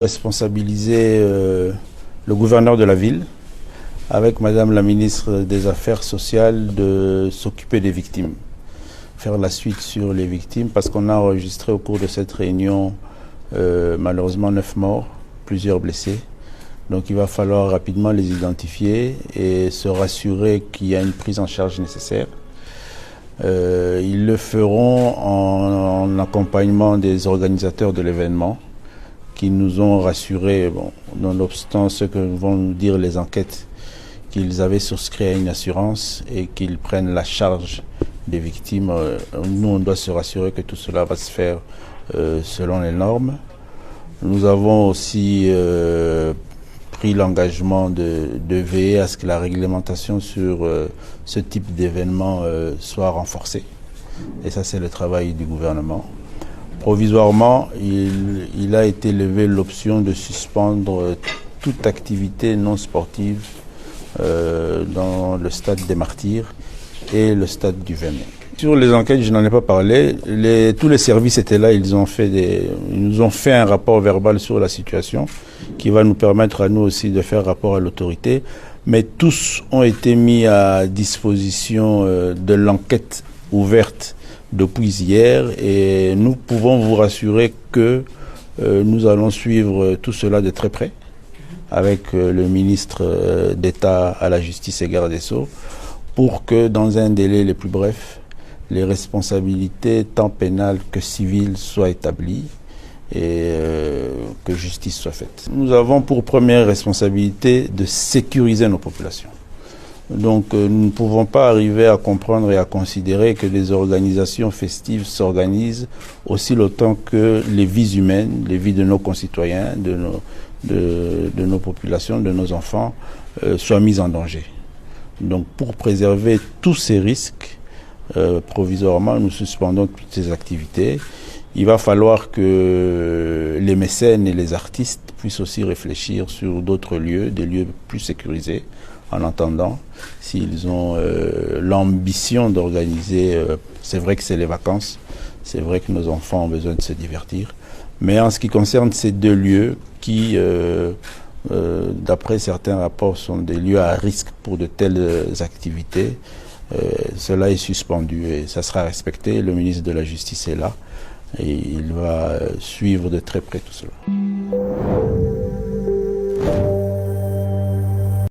Responsabiliser le gouverneur de la ville avec Madame la ministre des Affaires sociales de s'occuper des victimes, faire la suite sur les victimes parce qu'on a enregistré au cours de cette réunion malheureusement 9 morts, plusieurs blessés. Donc il va falloir rapidement les identifier et se rassurer qu'il y a une prise en charge nécessaire. Ils le feront en accompagnement des organisateurs de l'événement qui nous ont rassurés, nonobstant ce que vont nous dire les enquêtes, qu'ils avaient souscrit à une assurance et qu'ils prennent la charge des victimes. Nous, on doit se rassurer que tout cela va se faire selon les normes. Nous avons aussi pris l'engagement de veiller à ce que la réglementation sur ce type d'événement soit renforcée. Et ça, c'est le travail du gouvernement. Provisoirement, il a été levé l'option de suspendre toute activité non sportive dans le stade des Martyrs et le stade du 20 mai. Sur les enquêtes, je n'en ai pas parlé. Tous les services étaient là, ils nous ont fait un rapport verbal sur la situation qui va nous permettre à nous aussi de faire rapport à l'autorité. Mais tous ont été mis à disposition de l'enquête ouverte depuis hier et nous pouvons vous rassurer que nous allons suivre tout cela de très près avec le ministre d'État à la Justice et Garde des Sceaux pour que dans un délai le plus bref, les responsabilités tant pénales que civiles soient établies et que justice soit faite. Nous avons pour première responsabilité de sécuriser nos populations. Donc nous ne pouvons pas arriver à comprendre et à considérer que des organisations festives s'organisent aussi longtemps que les vies humaines, les vies de nos concitoyens, de nos populations, de nos enfants soient mises en danger. Donc pour préserver tous ces risques, provisoirement nous suspendons toutes ces activités. Il va falloir que les mécènes et les artistes puissent aussi réfléchir sur d'autres lieux, des lieux plus sécurisés, en attendant, s'ils ont l'ambition d'organiser, c'est vrai que c'est les vacances, c'est vrai que nos enfants ont besoin de se divertir, mais en ce qui concerne ces deux lieux qui, d'après certains rapports, sont des lieux à risque pour de telles activités, cela est suspendu et ça sera respecté. Le ministre de la Justice est là et il va suivre de très près tout cela.